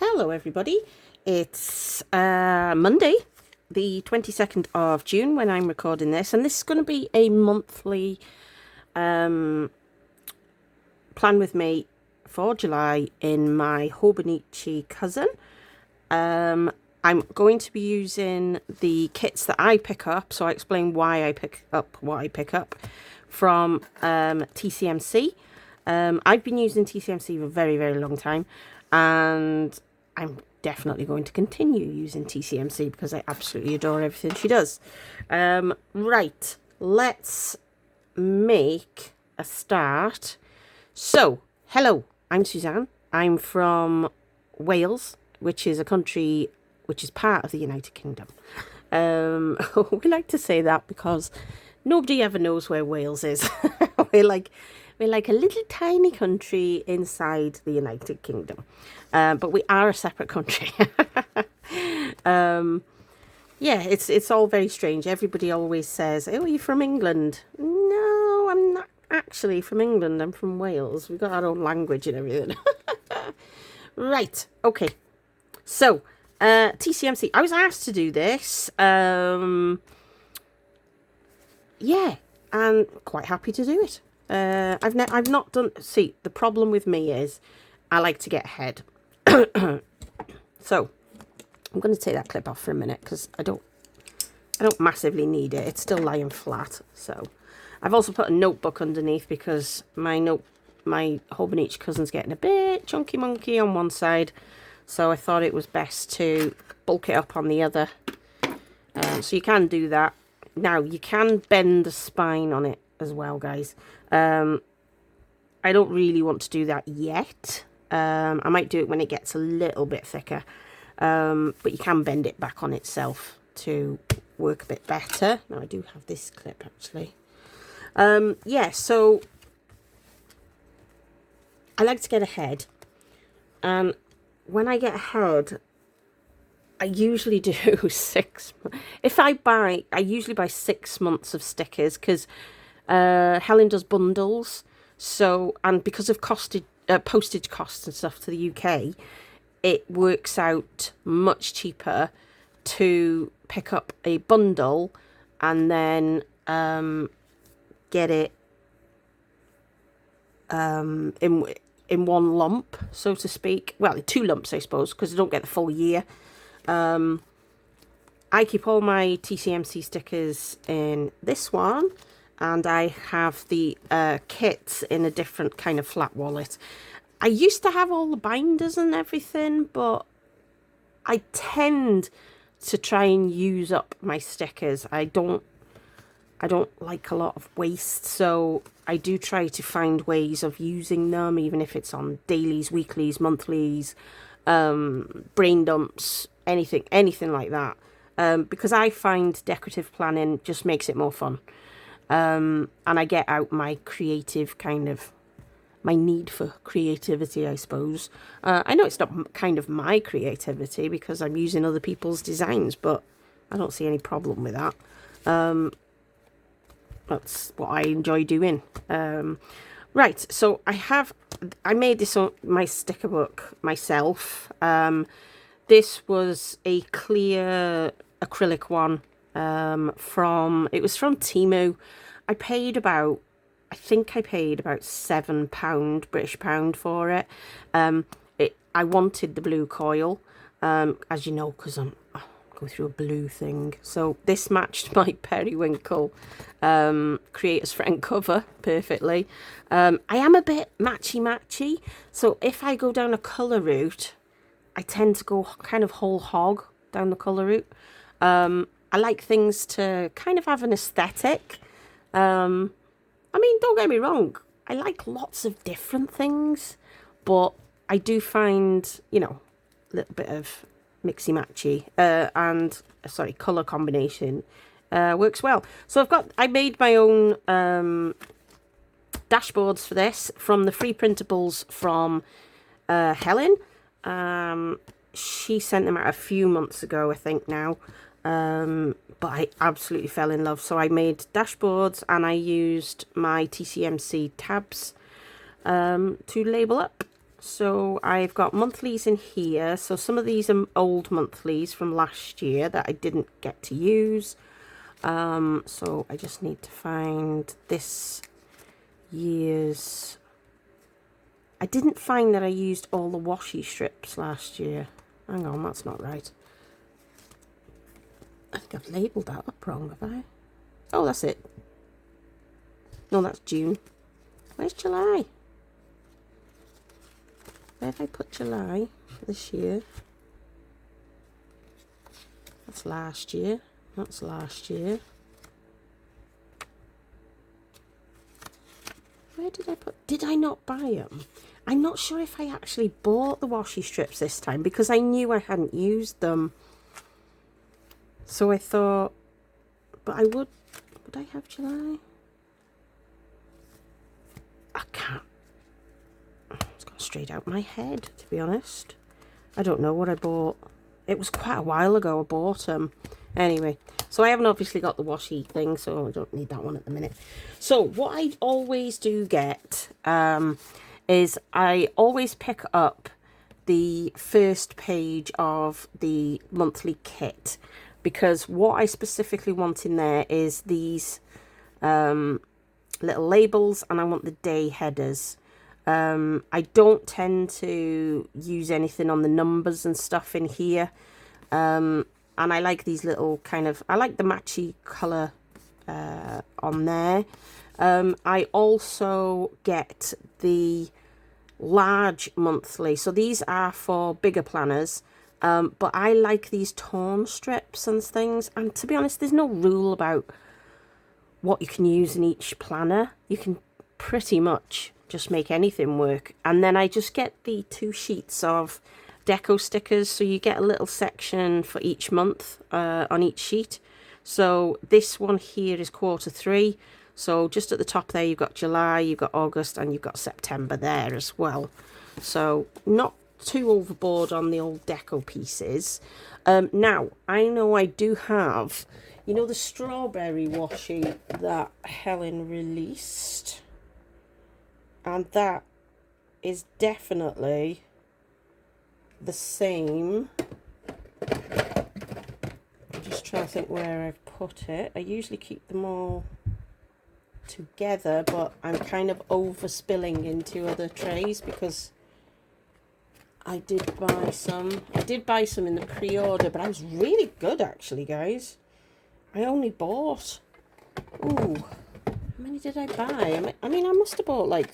Hello everybody, it's Monday the 22nd of June when I'm recording this, and this is going to be a monthly plan with me for July in my Hobonichi Cousin. I'm going to be using the kits that I pick up, so I explain why I pick up what I pick up from TCMC. I've been using TCMC for a very long time, and I'm definitely going to continue using TCMC because I absolutely adore everything she does. Right, let's make a start. So, hello, I'm Suzanne. I'm from Wales, which is a country which is part of the United Kingdom. We like to say that because nobody ever knows where Wales is. We're like a little tiny country inside the United Kingdom. But we are a separate country. Yeah, it's all very strange. Everybody always says, oh, are you from England? No, I'm not actually from England. I'm from Wales. We've got our own language and everything. Right, okay. So, TCMC. I was asked to do this. Yeah, and quite happy to do it. I've not done. See, the problem with me is I like to get ahead. So I'm going to take that clip off for a minute because I don't massively need it. It's still lying flat. So I've also put a notebook underneath because my Hobonichi Cousin's getting a bit chunky monkey on one side. So I thought it was best to bulk it up on the other. So you can do that. Now you can bend the spine on it as well, guys. I don't really want to do that yet. I might do it when it gets a little bit thicker, but you can bend it back on itself to work a bit better. Now I do have this clip actually. Yeah, so I like to get ahead, and when I get ahead, I usually do 6. If I usually buy 6 months of stickers because Helen does bundles. So, and because of postage costs and stuff to the UK, it works out much cheaper to pick up a bundle and then get it in one lump, so to speak. Well, in 2 lumps, I suppose, because I don't get the full year. I keep all my TCMC stickers in this one, and I have the kits in a different kind of flat wallet. I used to have all the binders and everything, but I tend to try and use up my stickers. I don't like a lot of waste, so I do try to find ways of using them, even if it's on dailies, weeklies, monthlies, brain dumps, anything like that. Because I find decorative planning just makes it more fun. And I get out my creative my need for creativity, I suppose. I know it's not kind of my creativity because I'm using other people's designs, but I don't see any problem with that. That's what I enjoy doing. Right, so I made this on my sticker book myself. This was a clear acrylic one. It was from Temu. I think I paid about £7 British pound for it. I wanted the blue coil, as you know, because I'm going through a blue thing. So this matched my periwinkle Creator's Friend cover perfectly. I am a bit matchy, so if I go down a colour route, I tend to go kind of whole hog down the colour route. I like things to kind of have an aesthetic. I mean, don't get me wrong, I like lots of different things, but I do find, a little bit of mixy-matchy and colour combination works well. So I made my own dashboards for this from the free printables from Helen. She sent them out a few months ago, I think now. But I absolutely fell in love. So I made dashboards and I used my TCMC tabs to label up. So I've got monthlies in here. So some of these are old monthlies from last year that I didn't get to use. So I just need to find this year's. I didn't find that I used all the washi strips last year. Hang on, that's not right. I think I've labelled that up wrong, have I? Oh, that's it. No, that's June. Where's July? Where have I put July for this year? That's last year. That's last year. Where did I put... Did I not buy them? I'm not sure if I actually bought the washi strips this time because I knew I hadn't used them. So I thought... But I would... Would I have July? I can't. It's gone straight out my head, to be honest. I don't know what I bought. It was quite a while ago I bought them. Anyway, so I haven't obviously got the washi thing, so I don't need that one at the minute. So what I always do get is I always pick up the first page of the monthly kit, because what I specifically want in there is these little labels, and I want the day headers. I don't tend to use anything on the numbers and stuff in here, and I like these little kind of, I like the matchy colour on there. I also get the large monthly, so these are for bigger planners, but I like these torn strips and things, and to be honest, there's no rule about what you can use in each planner. You can pretty much just make anything work. And then I just get the 2 sheets of deco stickers, so you get a little section for each month on each sheet. So this one here is Q3, so just at the top there you've got July, you've got August, and you've got September there as well. So not too overboard on the old deco pieces. Now I know I do have, you know, the strawberry washi that Helen released, and that is definitely the same. I'm just trying to think where I've put it. I usually keep them all together, but I'm kind of overspilling into other trays because I did buy some. I did buy some in the pre-order, but I was really good actually, guys. I only bought, ooh, how many did I buy? I mean, I must have bought like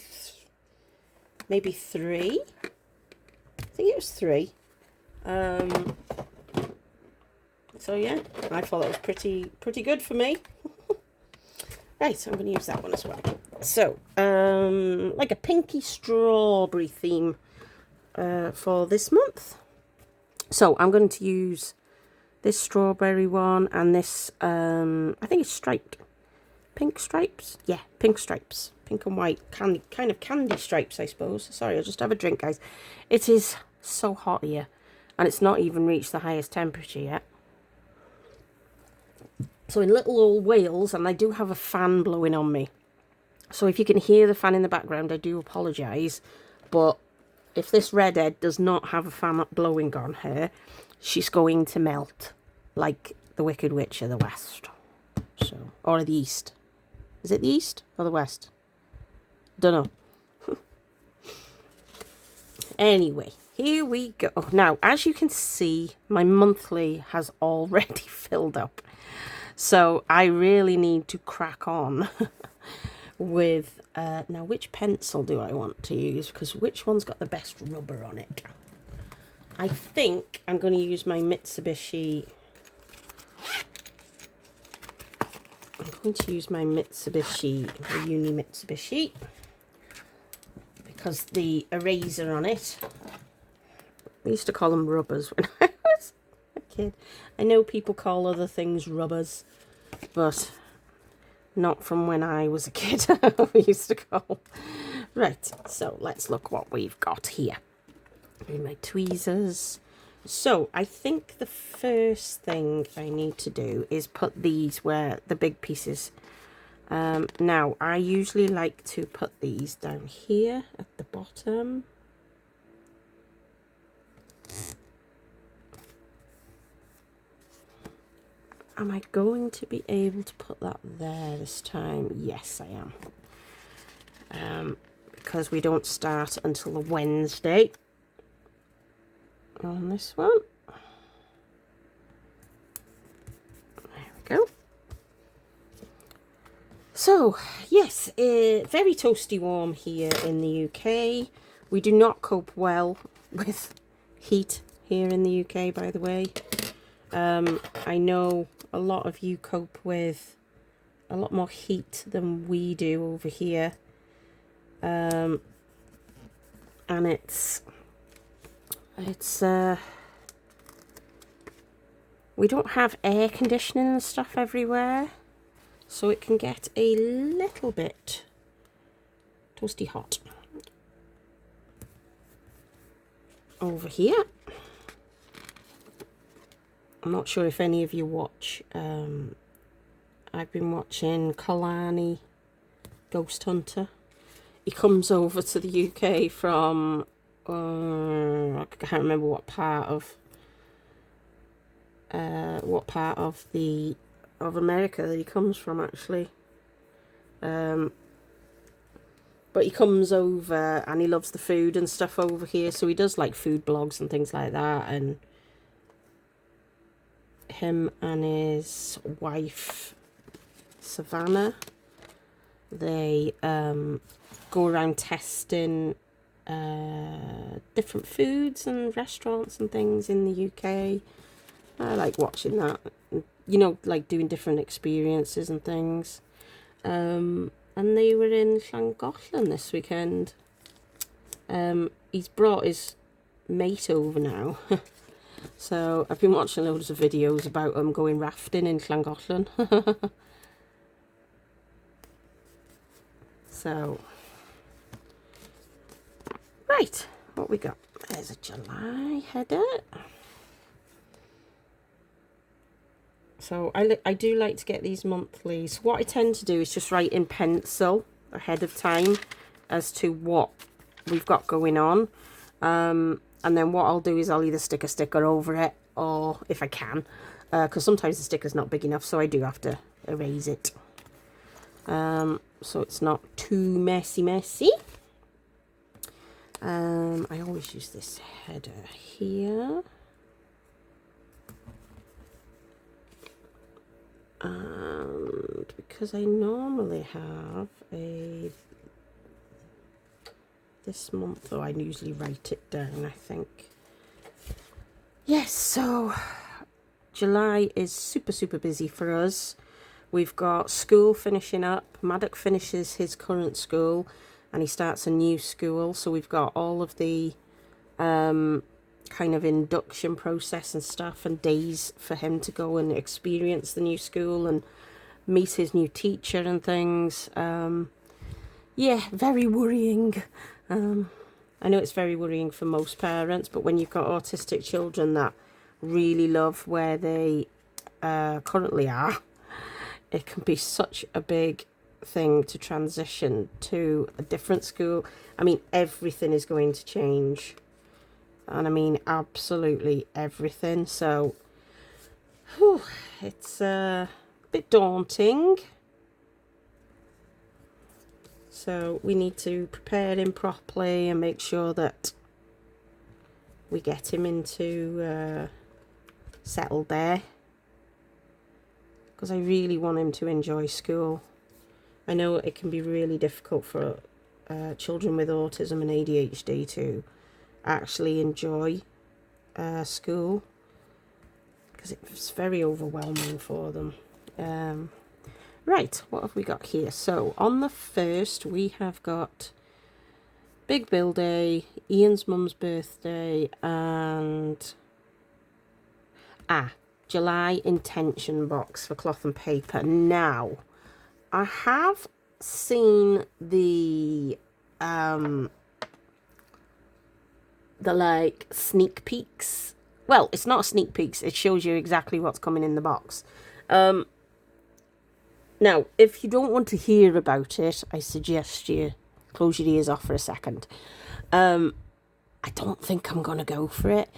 maybe 3. I think it was 3. So yeah, I thought that was pretty good for me. Right, so I'm going to use that one as well. So, like a pinky strawberry theme for this month. So I'm going to use this strawberry one and this, I think it's striped. Pink stripes? Yeah, pink stripes. Pink and white, kind of candy stripes, I suppose. Sorry, I'll just have a drink, guys. It is so hot here, and it's not even reached the highest temperature yet. So in little old Wales, and I do have a fan blowing on me. So if you can hear the fan in the background, I do apologise. But if this redhead does not have a fan blowing on her, she's going to melt like the Wicked Witch of the West. So, or the East. Is it the East or the West? Don't know. Anyway, here we go. Now, as you can see, my monthly has already filled up. So I really need to crack on with, now which pencil do I want to use? Because which one's got the best rubber on it? I think I'm going to use my Mitsubishi. I'm going to use my Mitsubishi, the Uni Mitsubishi, because the eraser on it, we used to call them rubbers when I was a kid. I know people call other things rubbers, but not from when I was a kid. We used to call. Right, so let's look what we've got here. In my tweezers. So I think the first thing I need to do is put these where the big pieces. Now I usually like to put these down here at the bottom. Am I going to be able to put that there this time? Yes, I am. Because we don't start until the Wednesday on this one. There we go. So, yes, very toasty warm here in the UK. We do not cope well with heat here in the UK, by the way. I know a lot of you cope with a lot more heat than we do over here. And we don't have air conditioning and stuff everywhere. So it can get a little bit toasty hot over here. I'm not sure if any of you watch. I've been watching Kalani Ghost Hunter. He comes over to the UK from I can't remember what part of America that he comes from, actually. But he comes over and he loves the food and stuff over here, so he does like food blogs and things like that. And him and his wife Savannah, they go around testing different foods and restaurants and things in the UK. I like watching that. You know, like doing different experiences and things. And they were in Llangollen this weekend. He's brought his mate over now. So I've been watching loads of videos about them going rafting in Llangollen. So, right, what we got? There's a July header. So I do like to get these monthlies. What I tend to do is just write in pencil ahead of time as to what we've got going on. And then what I'll do is I'll either stick a sticker over it, or if I can, because sometimes the sticker's not big enough, so I do have to erase it. So it's not too messy. I always use this header here. And because I normally have this month, though, I usually write it down, I think. Yes, so July is super busy for us. We've got school finishing up. Maddock finishes his current school and he starts a new school. So we've got all of the kind of induction process and stuff and days for him to go and experience the new school and meet his new teacher and things. Yeah, very worrying. I know it's very worrying for most parents, but when you've got autistic children that really love where they currently are, it can be such a big thing to transition to a different school. I mean, everything is going to change. And I mean, absolutely everything. So, whew, it's a bit daunting. So we need to prepare him properly and make sure that we get him into settled there. Because I really want him to enjoy school. I know it can be really difficult for children with autism and ADHD to actually enjoy school, because it's very overwhelming for them. Right, what have we got here? So on the 1st we have got Big Bill Day, Ian's mum's birthday, and July intention box for cloth and paper. Now I have seen the like sneak peeks. Well, it's not sneak peeks, it shows you exactly what's coming in the box. Now, if you don't want to hear about it, I suggest you close your ears off for a second. I don't think I'm going to go for it.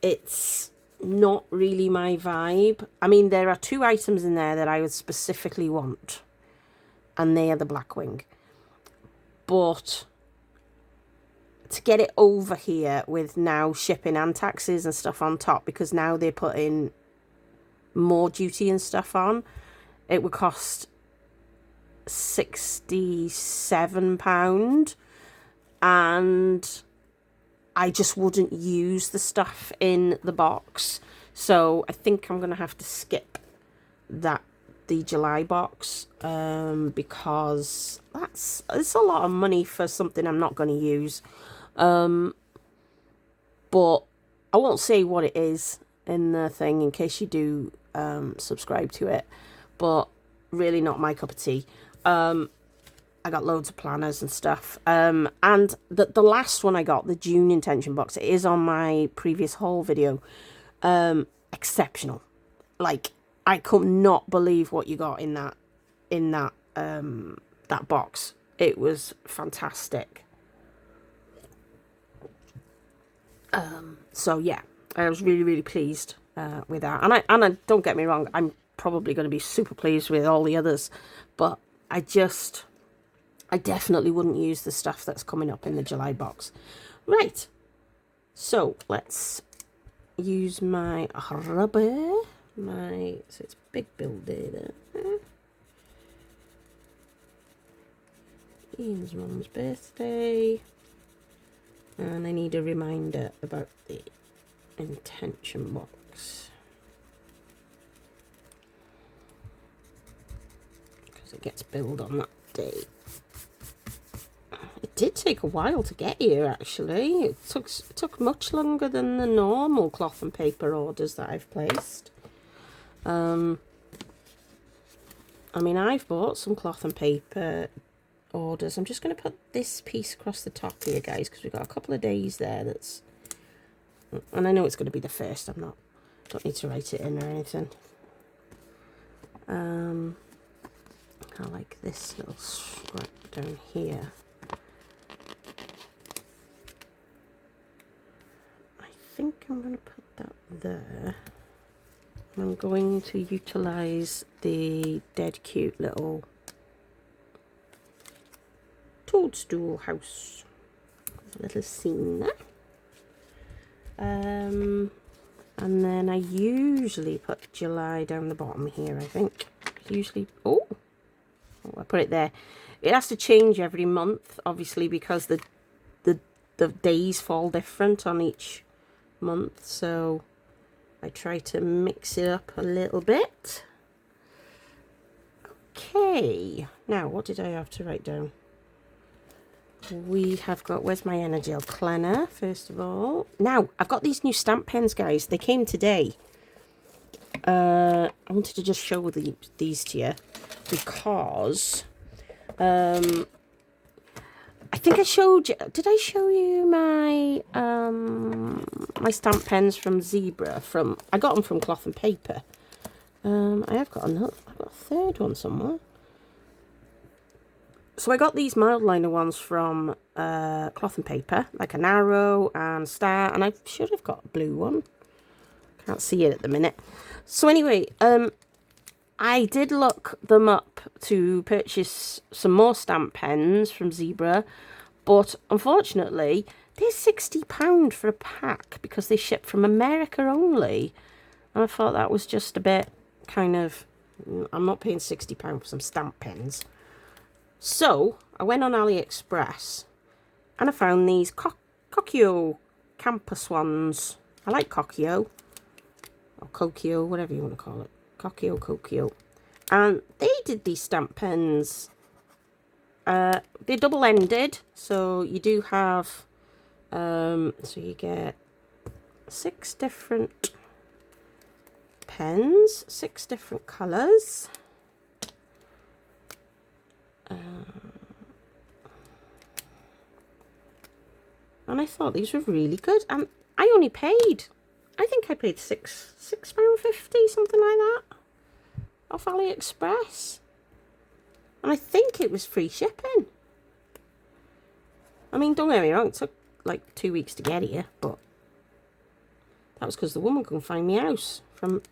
It's not really my vibe. I mean, there are 2 items in there that I would specifically want, and they are the Blackwing. But to get it over here with now shipping and taxes and stuff on top, because now they're putting more duty and stuff on, it would cost £67, and I just wouldn't use the stuff in the box. So I think I'm going to have to skip the July box, because it's a lot of money for something I'm not going to use. But I won't say what it is in the thing in case you do subscribe to it, but really not my cup of tea. I got loads of planners and stuff. And the last one I got, the June intention box, it is on my previous haul video. Exceptional. Like, I could not believe what you got in that box. It was fantastic. So yeah, I was really, really pleased with that. And I don't get me wrong, I'm probably going to be super pleased with all the others, but I definitely wouldn't use the stuff that's coming up in the July box. Right, so let's use my rubber. So it's Big Build Data. Ian's mum's birthday. And I need a reminder about the intention box, because it gets billed on that day. It did take a while to get here, actually. It took much longer than the normal cloth and paper orders that I've placed. I mean, I've bought some cloth and paper orders. I'm just going to put this piece across the top here, guys, because we've got a couple of days there and I know it's going to be the first. Don't need to write it in or anything. I like this little scrap down here. I think I'm going to put that there. I'm going to utilize the dead cute little toadstool house. There's a little scene there. And then I usually put July down the bottom here, I think. Oh, I put it there. It has to change every month, obviously, because the days fall different on each month. So I try to mix it up a little bit. Okay, now what did I have to write down? We have got, where's my Energel cleaner, first of all. Now, I've got these new stamp pens, guys. They came today. I wanted to just show these to you, because I think I showed you, did I show you my my stamp pens from Zebra? I got them from Cloth and Paper. I've got a third one somewhere. So I got these mild liner ones from Cloth and Paper, like an arrow and star, and I should have got a blue one. Can't see it at the minute. So anyway, I did look them up to purchase some more stamp pens from Zebra, but unfortunately, they're £60 for a pack because they ship from America only. And I thought that was just a bit kind of, I'm not paying £60 for some stamp pens. So I went on AliExpress and I found these llcXubkq campus ones. I like llcXubkq or llcXubkq, whatever you want to call it. llcXubkq. And they did these stamp pens. They're double-ended, so you do have, so you get 6 different pens, 6 different colours. And I thought these were really good, and I only paid, I think I paid £6.50, something like that, off AliExpress. And I think it was free shipping. I mean, don't get me wrong, it took like 2 weeks to get here, but That was because the woman couldn't find my house from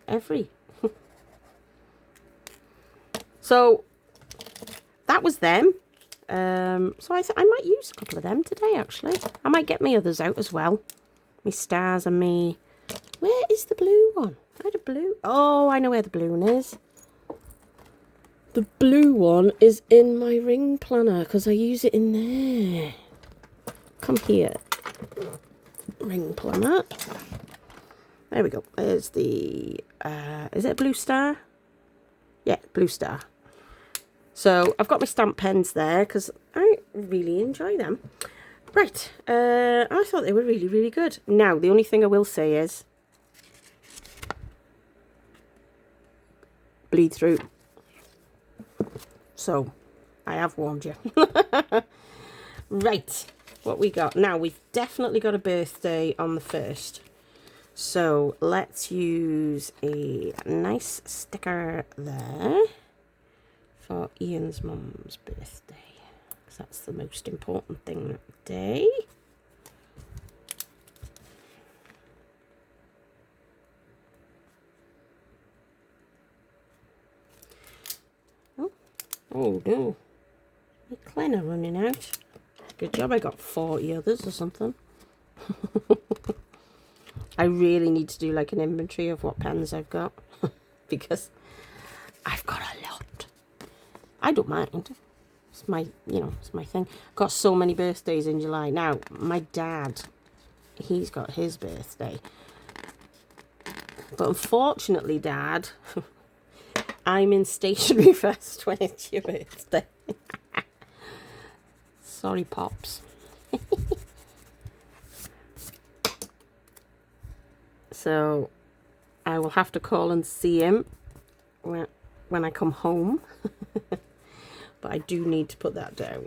every. So that was them. So I might use a couple of them today, actually. I might get my others out as well. My stars and me. Where is the blue one? I had a blue. Oh, I know where the blue one is. The blue one is in my ring planner because I use it in there. Come here. Ring planner. There we go. There's the, is it a blue star? Yeah, blue star. So I've got my stamp pens there because I really enjoy them. Right, I thought they were really, really good. Now, the only thing I will say is bleed through. So, I have warned you. Right, what we got? Now, we've definitely got a birthday on the 1st. So, let's use a nice sticker there for Ian's mum's birthday. Because that's the most important thing that day. Oh no, my cleaner running out. Good job I got 40 others or something. I really need to do like an inventory of what pens I've got. Because I've got a lot. I don't mind. It's my, it's my thing. I've got so many birthdays in July. Now, my dad, he's got his birthday. But unfortunately, Dad, I'm in stationery first when it's your birthday. Sorry, Pops. So, I will have to call and see him when I come home. But I do need to put that down.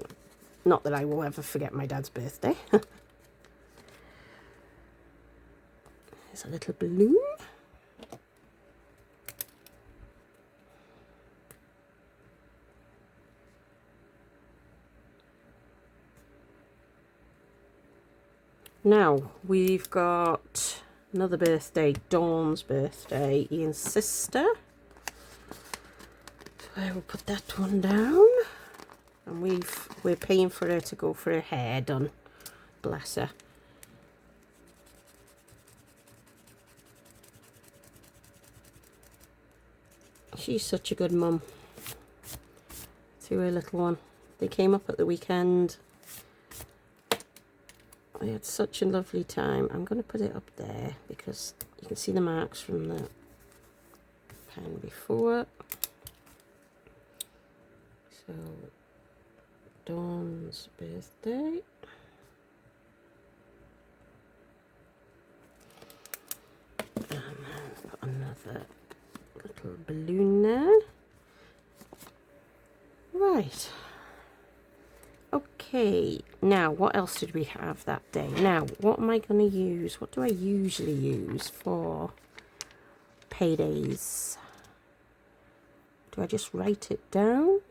Not that I will ever forget my dad's birthday. There's a little balloon. Now, we've got another birthday, Dawn's birthday, Ian's sister. So I will put that one down. And we're paying for her to go for her hair done. Bless her. She's such a good mum to her little one. They came up at the weekend. I had such a lovely time. I'm going to put it up there because you can see the marks from the pen before. So, Dawn's birthday. And then got another little balloon there. Right. Okay, now what else did we have that day? Now, what am I going to use? What do I usually use for paydays? Do I just write it down?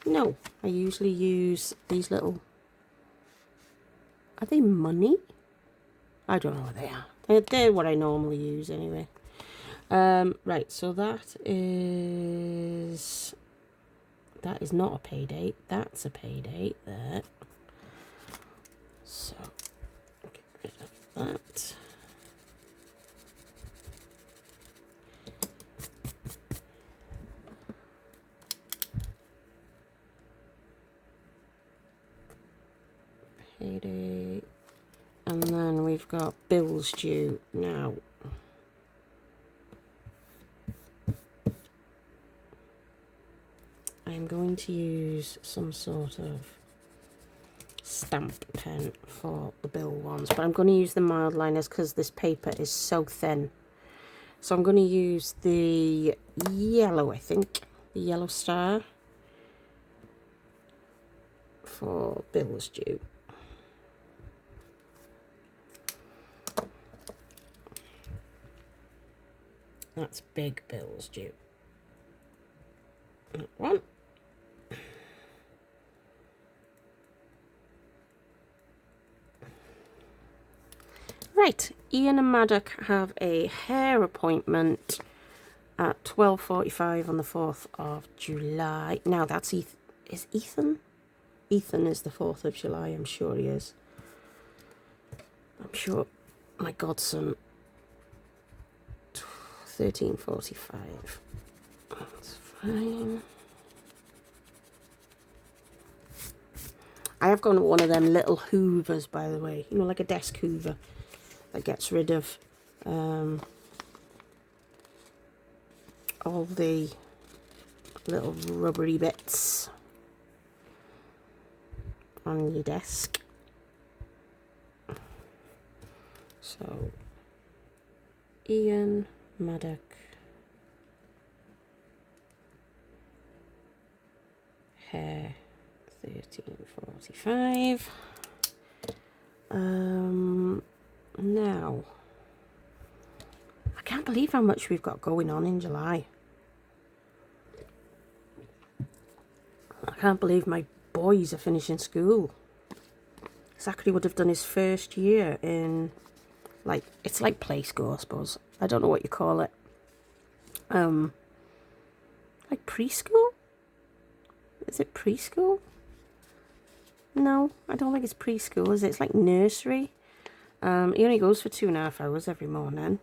No, I usually use these little... Are they money? I don't know what they are. They're what I normally use anyway. Right, so that is not a pay date. That's a pay date there. So get rid of that. Pay date. And then we've got bills due now. I'm going to use some sort of stamp pen for the bill ones, but I'm going to use the mild liners because this paper is so thin. So I'm going to use the yellow, I think, the yellow star for bills due. That's big bills due. That one. Right, Ian and Maddock have a hair appointment at 12:45 on the 4th of July. Now that's is Ethan? Ethan is the 4th of July, I'm sure he is. I'm sure my godson, 13:45. That's fine. I have gone one of them little hoovers, by the way. You know, like a desk hoover that gets rid of all the little rubbery bits on your desk. So, Ian, Maddock, hair, 13:45. Now, I can't believe how much we've got going on in July. I can't believe my boys are finishing school. Zachary would have done his first year in, like, it's like play school, I suppose. I don't know what you call it. Like preschool? Is it preschool? No, I don't think it's preschool, is it? It's like nursery. He only goes for 2.5 hours every morning.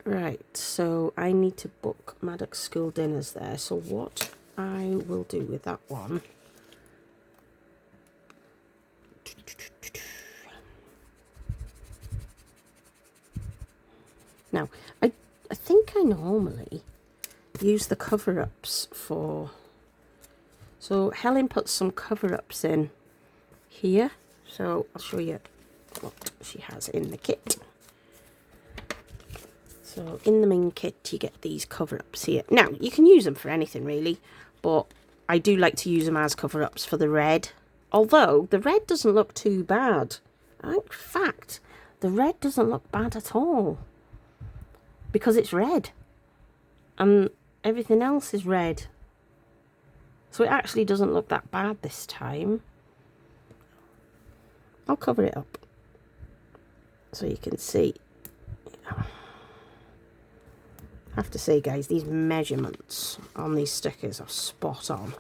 Right, so I need to book Maddox's school dinners there. So what I will do with that one... Now, I think I normally use the cover-ups for... So Helen puts some cover-ups in here. So I'll show you what she has in the kit. So in the main kit, you get these cover-ups here. Now, you can use them for anything, really. But I do like to use them as cover-ups for the red. Although, the red doesn't look too bad. In fact, the red doesn't look bad at all. Because it's red. And everything else is red. So it actually doesn't look that bad this time. I'll cover it up so you can see. I have to say, guys, these measurements on these stickers are spot on.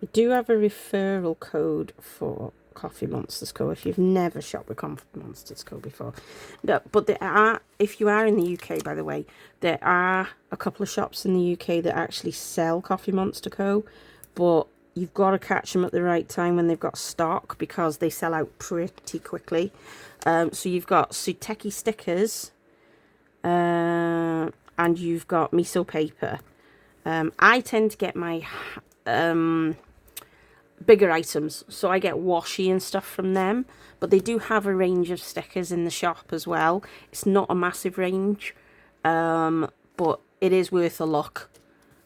We do have a referral code for Coffee Monsters Co. if you've never shopped with Coffee Monsters Co. before. No, but there are, if you are in the UK, by the way, there are a couple of shops in the UK that actually sell Coffee Monster Co. But you've got to catch them at the right time when they've got stock, because they sell out pretty quickly. So you've got Suteki stickers, and you've got miso paper. I tend to get my bigger items, so I get washi and stuff from them, but they do have a range of stickers in the shop as well. It's not a massive range, but it is worth a look.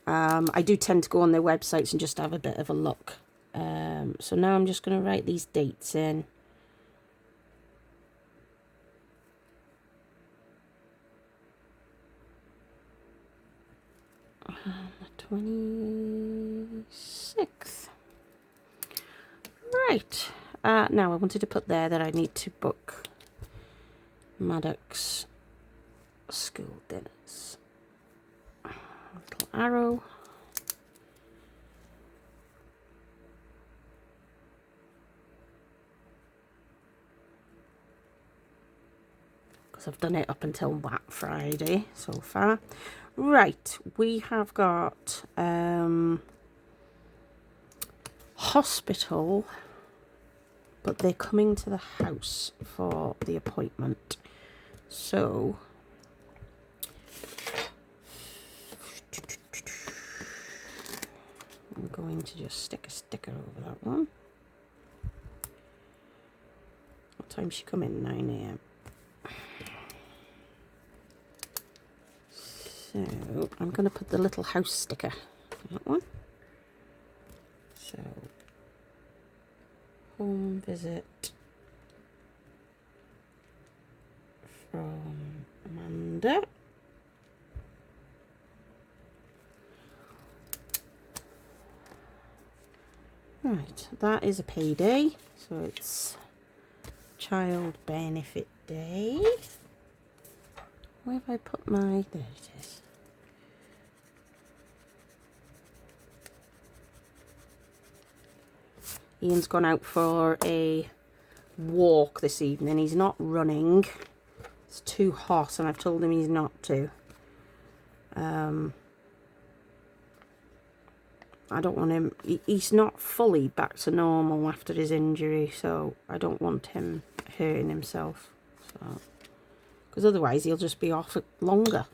I do tend to go on their websites and just have a bit of a look. So now I'm just going to write these dates in. The 26th. Right, now I wanted to put there that I need to book Maddox's school dinners. Little arrow. Because I've done it up until that Friday so far. Right, we have got hospital, but they're coming to the house for the appointment. So I'm going to just stick a sticker over that one. What time's she coming? 9 AM. So I'm going to put the little house sticker on that one. So home visit from Amanda. Right, that is a payday. So it's Child Benefit Day. Where have I put my... There it is. Ian's gone out for a walk this evening. He's not running. It's too hot and I've told him he's not to. I don't want him... He's not fully back to normal after his injury, so I don't want him hurting himself. So, because otherwise he'll just be off longer.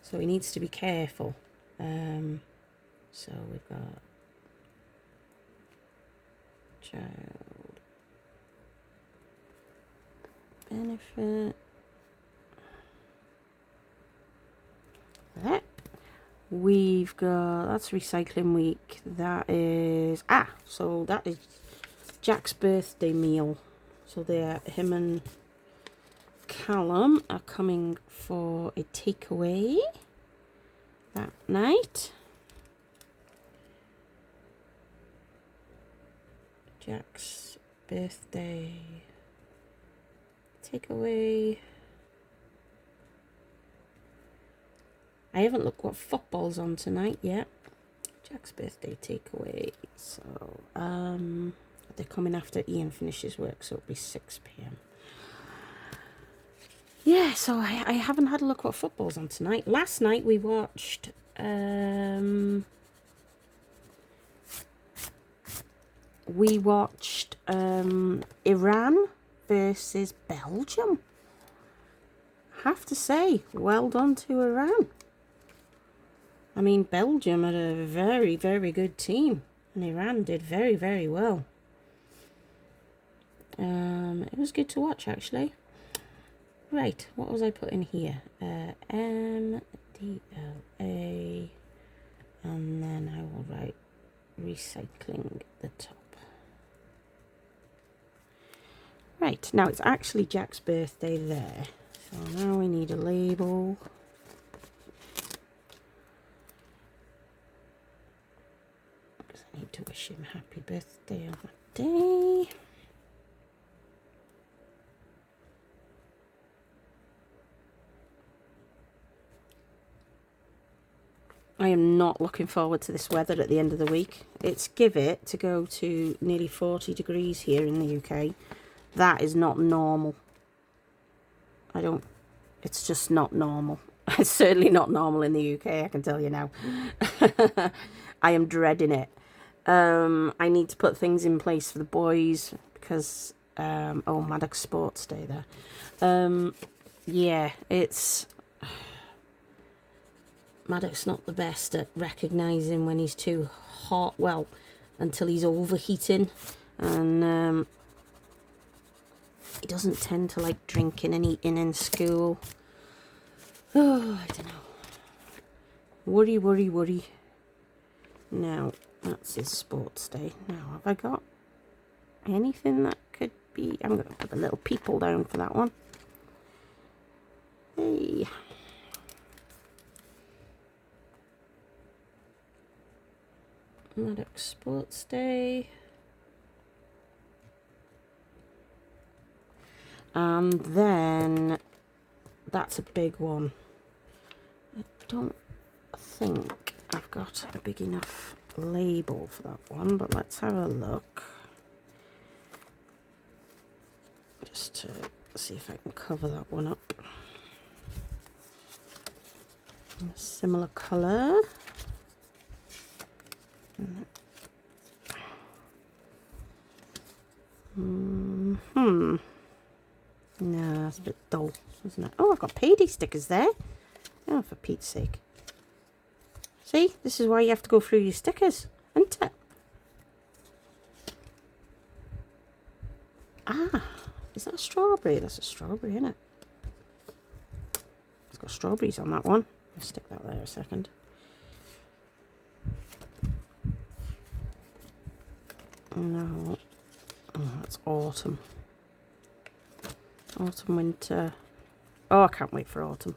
So he needs to be careful. So we've got Child Benefit. That. We've got, that's recycling week. That is, so that is Jack's birthday meal. So him and Callum are coming for a takeaway that night. Jack's birthday takeaway. I haven't looked what football's on tonight yet. Jack's birthday takeaway. So, they're coming after Ian finishes work, so it'll be 6 p.m. Yeah, so I haven't had a look what football's on tonight. Last night we watched Iran versus Belgium. Have to say, well done to Iran. I mean, Belgium are a very, very good team, and Iran did very, very well. It was good to watch, actually. Right, what was I putting here? MDLA, and then I will write recycling at the top. Right, now it's actually Jack's birthday there. So now we need a label. Because I need to wish him happy birthday on that day. I am not looking forward to this weather at the end of the week. It's give it to go to nearly 40 degrees here in the UK. That is not normal. It's just not normal. It's certainly not normal in the UK, I can tell you now. I am dreading it. I need to put things in place for the boys because, Maddox Sports Day there. Yeah, it's... Maddox's not the best at recognising when he's too hot, well, until he's overheating. And, he doesn't tend to like drinking and eating in school. Oh, I don't know. Worry. Now, that's his sports day. Now, have I got anything that could be... I'm going to put the little people down for that one. Hey. Maddox Sports Day. And then that's a big one. I don't think I've got a big enough label for that one, but let's have a look. Just to see if I can cover that one up. In a similar colour. No, that's a bit dull, isn't it? Oh, I've got payday stickers there. Oh, for Pete's sake. See, this is why you have to go through your stickers, isn't it? Ah, is that a strawberry? That's a strawberry, isn't it? It's got strawberries on that one. I'll stick that there a second. No. Oh, that's autumn. Autumn, winter. Oh, I can't wait for autumn.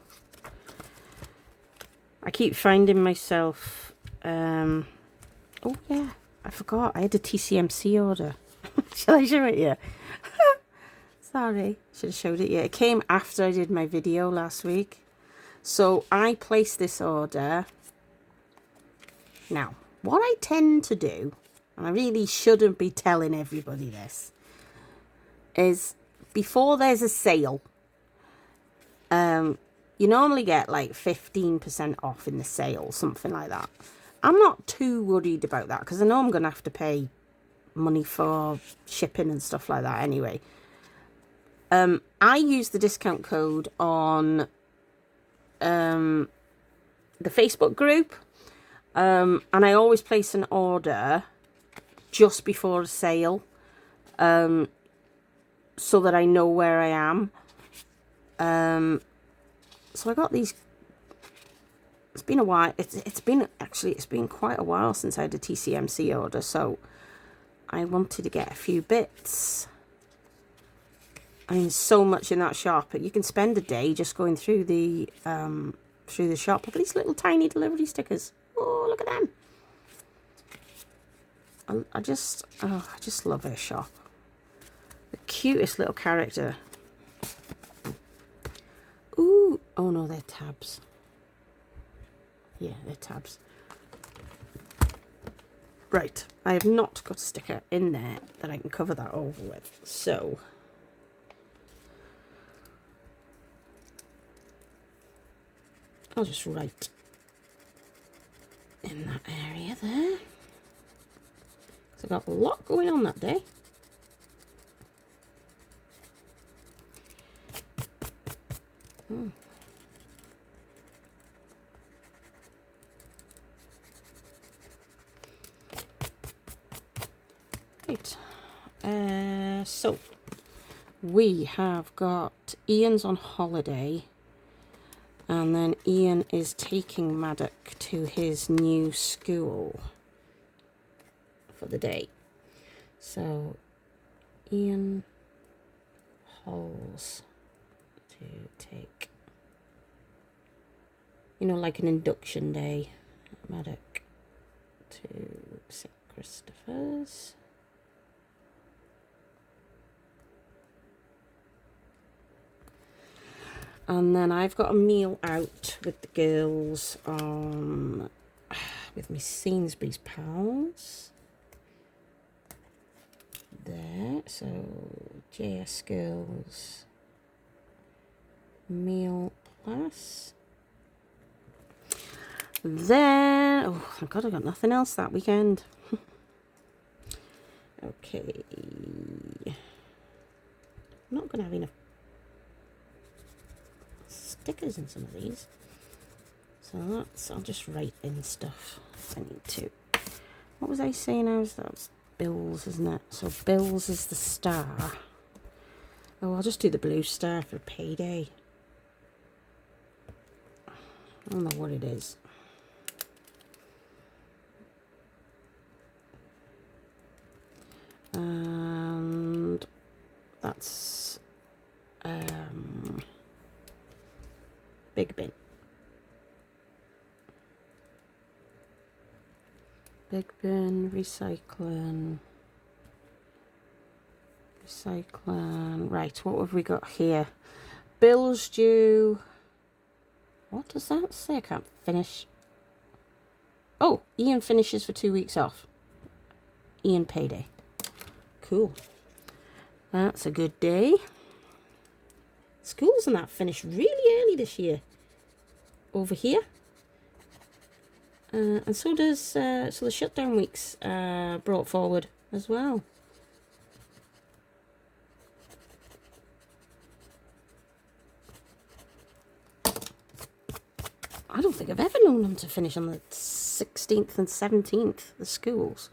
I keep finding myself... oh, yeah. I forgot. I had a TCMC order. Shall I show it you? Sorry. Should have showed it you. It came after I did my video last week. So I placed this order. Now, what I tend to do, and I really shouldn't be telling everybody this, is before there's a sale, you normally get like 15% off in the sale, something like that. I'm not too worried about that because I know I'm going to have to pay money for shipping and stuff like that anyway. I use the discount code on the Facebook group, and I always place an order just before a sale, so that I know where I am. So I got these. It's been a while. It's been quite a while since I had a TCMC order, so I wanted to get a few bits. I mean, so much in that shop. You can spend a day just going through the shop. Look at these little tiny delivery stickers. Oh, look at them. I just love her shop. The cutest little character. Ooh, oh no, they're tabs. Yeah, they're tabs. Right, I have not got a sticker in there that I can cover that over with. So I'll just write in that area there. So I've got a lot going on that day. Right. So we have got Ian's on holiday, and then Ian is taking Maddock to his new school for the day. So Ian hauls to take, you know, like an induction day, Maddock to St. Christopher's. And then I've got a meal out with the girls on with my Sainsbury's pals. There, so JS Girls meal plus. Then, oh thank God I got nothing else that weekend. Okay. I'm not going to have enough stickers in some of these. So that's, I'll just write in stuff if I need to. What was I saying? That's bills, isn't it? So bills is the star. Oh, I'll just do the blue star for payday. I don't know what it is. And that's Big bin. Big bin, recycling. Right, what have we got here? Bills due. What does that say? I can't finish. Oh, Ian finishes for 2 weeks off. Ian payday. Cool. That's a good day. Schools and that finished really early this year over here. And so does, so the shutdown weeks brought forward as well. I don't think I've ever known them to finish on the 16th and 17th, the schools.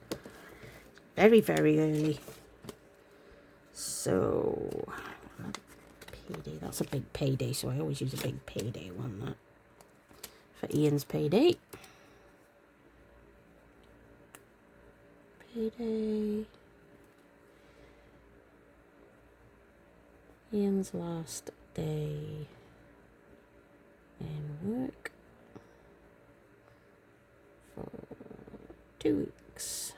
Very, very early. So, payday, that's a big payday, so I always use a big payday one, that. For Ian's payday. Payday. Ian's last day in work for 2 weeks.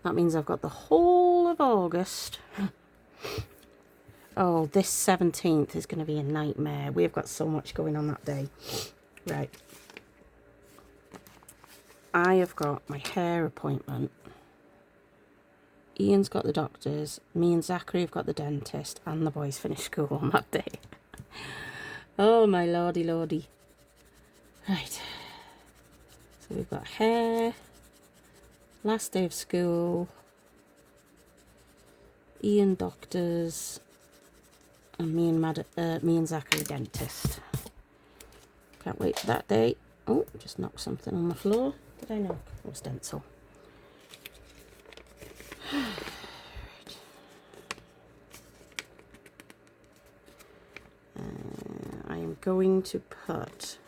That means I've got the whole of August. Oh, this 17th is going to be a nightmare. We've got so much going on that day. Right. I have got my hair appointment. Ian's got the doctor's. Me and Zachary have got the dentist. And the boys finish school on that day. Oh, my lordy lordy. Right. So we've got hair. Last day of school. Ian doctors. And me and Zachary dentist. Can't wait for that day. Oh, just knocked something on the floor. Did I knock? It was stencil. I am going to put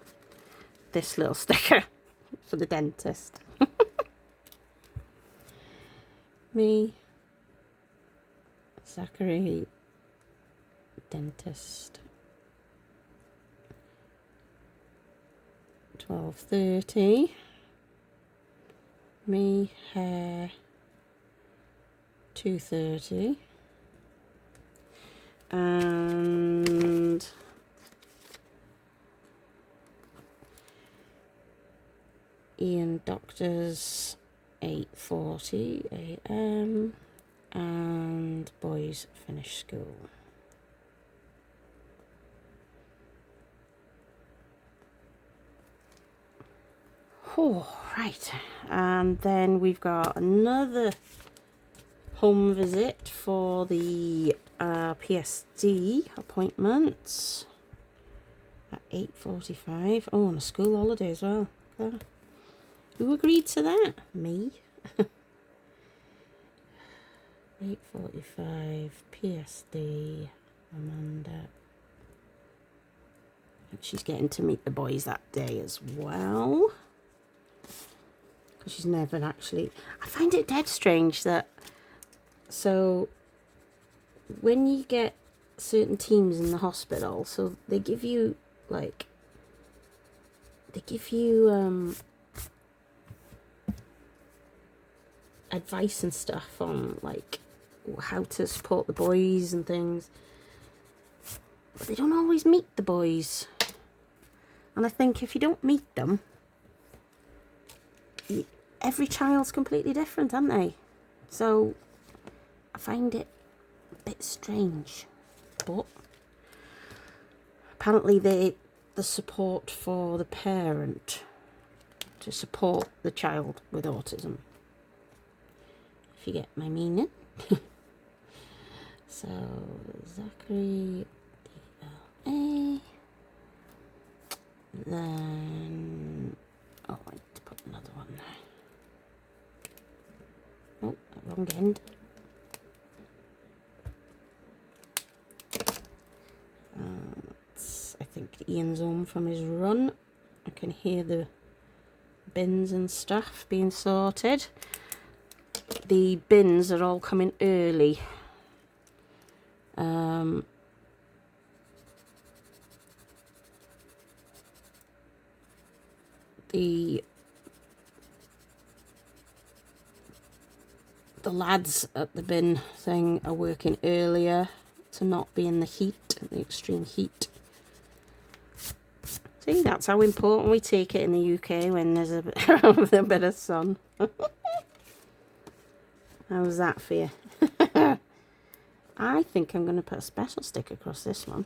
this little sticker for the dentist. Me, Zachary, dentist. 12:30. Me, hair. 2:30. And Ian doctors 8:40 a.m. and boys finish school. Oh, right. And then we've got another home visit for the PSD appointments at 8:45. Oh, and a school holiday as well. Okay. Who agreed to that? Me. 8:45 PSD. Amanda. And she's getting to meet the boys that day as well. Because she's never actually... I find it dead strange that... So, when you get certain teams in the hospital, so they give you, like... They give you, advice and stuff on, like, how to support the boys and things. But they don't always meet the boys. And I think if you don't meet them, every child's completely different, aren't they? So I find it a bit strange. But apparently the support for the parent to support the child with autism. If you get my meaning. So Zachary, DLA. Then oh, I need to put another one there. Oh, wrong end. I think Ian's home from his run. I can hear the bins and stuff being sorted. The bins are all coming early. The lads at the bin thing are working earlier to not be in the heat, the extreme heat. See, that's how important we take it in the UK when there's a bit of sun. How's that for you? I think I'm going to put a special sticker across this one.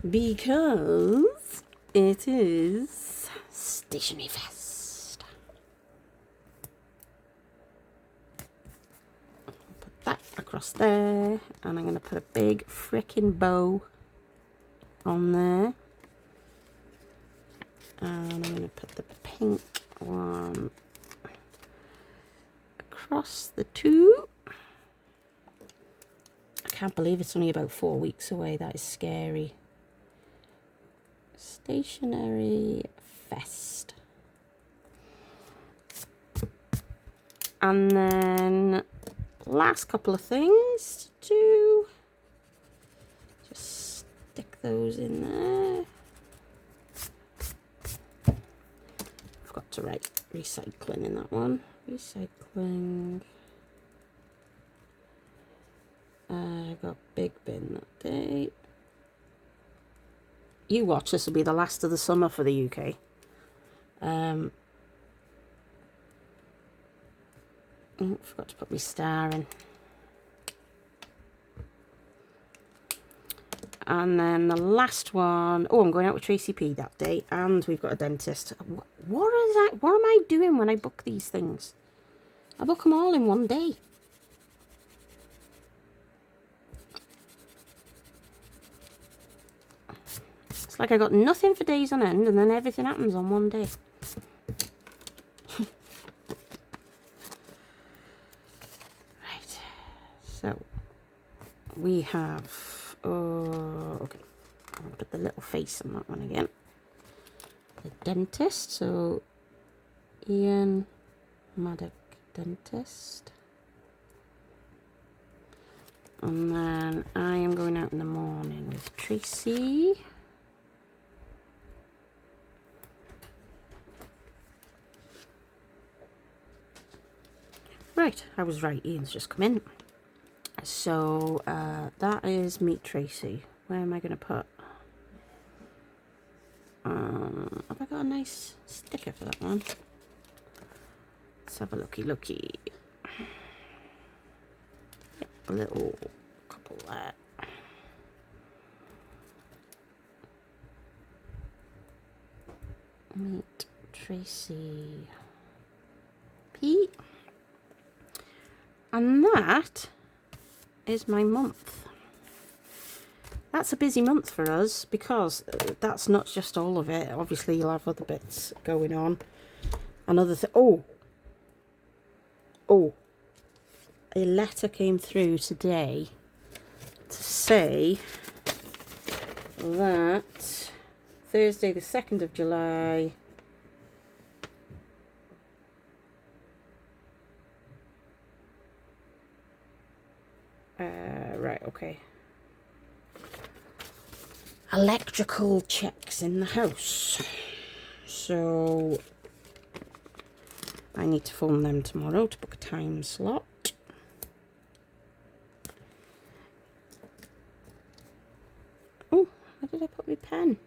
Because it is Stationery Fest. Put that across there. And I'm going to put a big frickin' bow on there. And I'm going to put the pink one across the two. I can't believe it's only about 4 weeks away. That is scary. Stationery Fest. And then last couple of things to do. Just stick those in there. Forgot to write recycling in that one. Recycling. I got big bin that day. You watch, this will be the last of the summer for the UK. Oh, forgot to put my star in. And then the last one, oh, I'm going out with Tracy P that day, and we've got a dentist. What am I doing when I book these things? I book them all in one day. It's like I got nothing for days on end, and then everything happens on one day. Right, so we have, okay, I'll put the little face on that one again. The dentist, so Ian Maddock dentist. And then I am going out in the morning with Tracy. Right, I was right, Ian's just come in. So that is Meet Tracy. Where am I going to put? Have I got a nice sticker for that one? Let's have a looky. Yep, a little couple there. Meet Tracy P. And that is my month. That's a busy month for us because that's not just all of it. Obviously, you'll have other bits going on. Another thing. Oh, a letter came through today to say that Thursday, the 2nd of July. Right, okay. Electrical checks in the house. So I need to phone them tomorrow to book a time slot. Oh, where did I put my pen?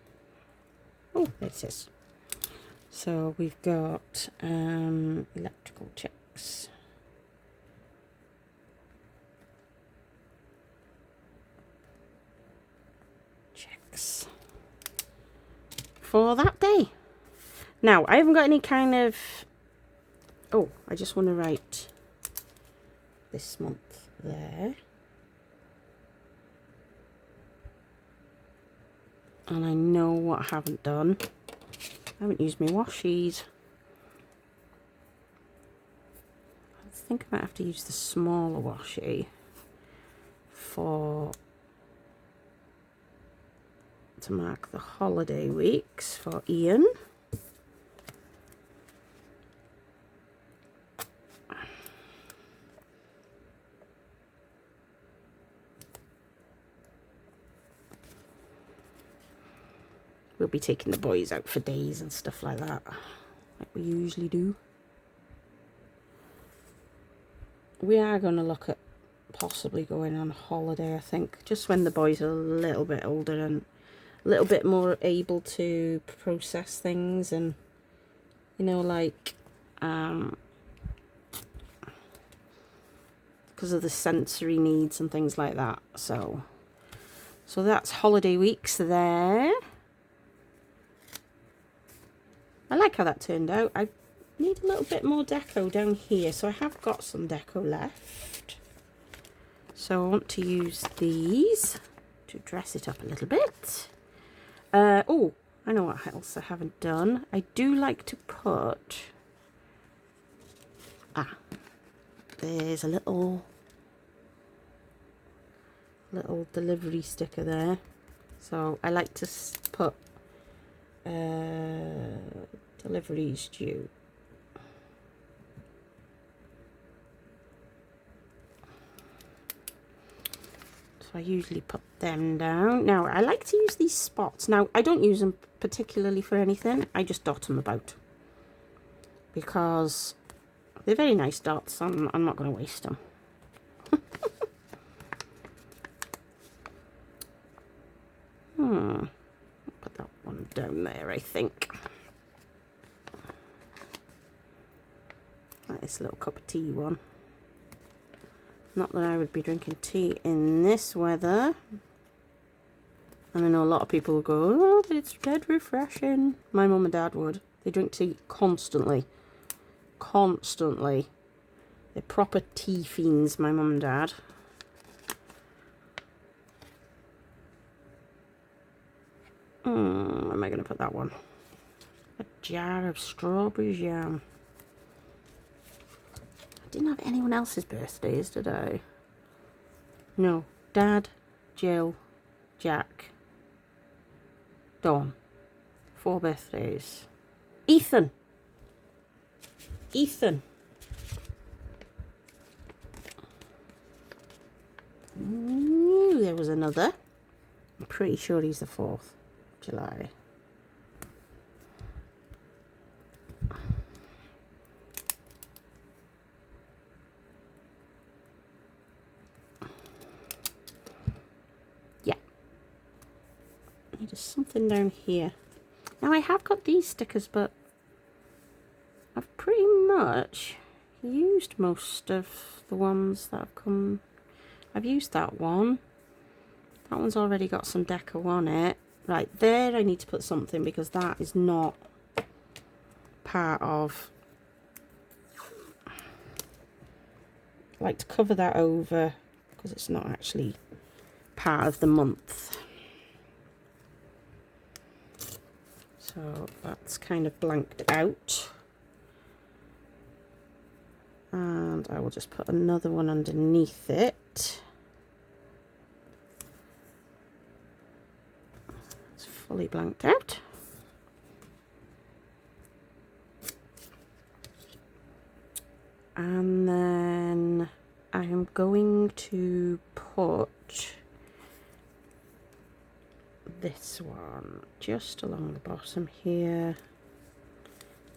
Oh, there it is. So we've got electrical checks. For that day. Now, I haven't got any kind of... Oh, I just want to write this month there. And I know what I haven't done. I haven't used my washies. I think I might have to use the smaller washi for... to mark the holiday weeks for Ian. We'll be taking the boys out for days and stuff like that, like we usually do. We are going to look at possibly going on holiday, I think, just when the boys are a little bit older and a little bit more able to process things, and you know, like because of the sensory needs and things like that. So that's holiday weeks there. I like how that turned out. I need a little bit more deco down here, so I have got some deco left. So I want to use these to dress it up a little bit. Oh, I know what else I haven't done. I do like to put... there's a little delivery sticker there. So I like to put deliveries due. So I usually put them down. Now I like to use these spots. Now I don't use them particularly for anything. I just dot them about because They're very nice dots. I'm not going to waste them. Put that one down there, I think. Like this little cup of tea one. Not that I would be drinking tea in this weather. And I know a lot of people will go, oh, but it's dead refreshing. My mum and dad would. They drink tea constantly. Constantly. They're proper tea fiends, my mum and dad. Where am I going to put that one? A jar of strawberry jam. I didn't have anyone else's birthdays, did I? No. Dad, Jill, Jack, Dawn. 4 birthdays. Ethan. Ooh, there was another. I'm pretty sure he's the 4th of July. Yeah. There's something down here. Now I have got these stickers, but I've pretty much used most of the ones that have come. I've used that one. That one's already got some deco on it. Right there I need to put something because that is not part of. I like to cover that over because it's not actually part of the month. So that's kind of blanked out. And I will just put another one underneath it. It's fully blanked out. And then I am going to put this one just along the bottom here,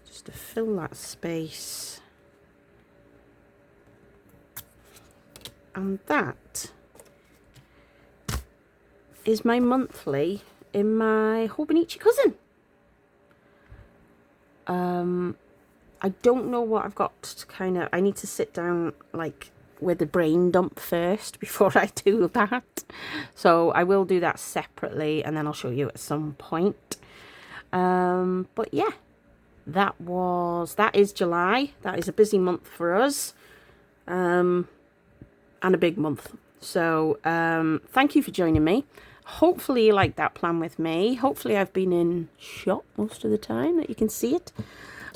just to fill that space. And that is my monthly in my Hobonichi Cousin. I don't know what I've got to kind of, I need to sit down like with the brain dump first before I do that. So I will do that separately and then I'll show you at some point. But yeah, that is July. That is a busy month for us. And a big month. So thank you for joining me. Hopefully you like that plan with me. Hopefully I've been in shot most of the time that you can see it.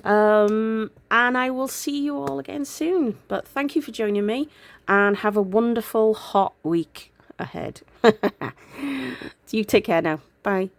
And I will see you all again soon. But thank you for joining me and have a wonderful hot week ahead. You take care now. Bye.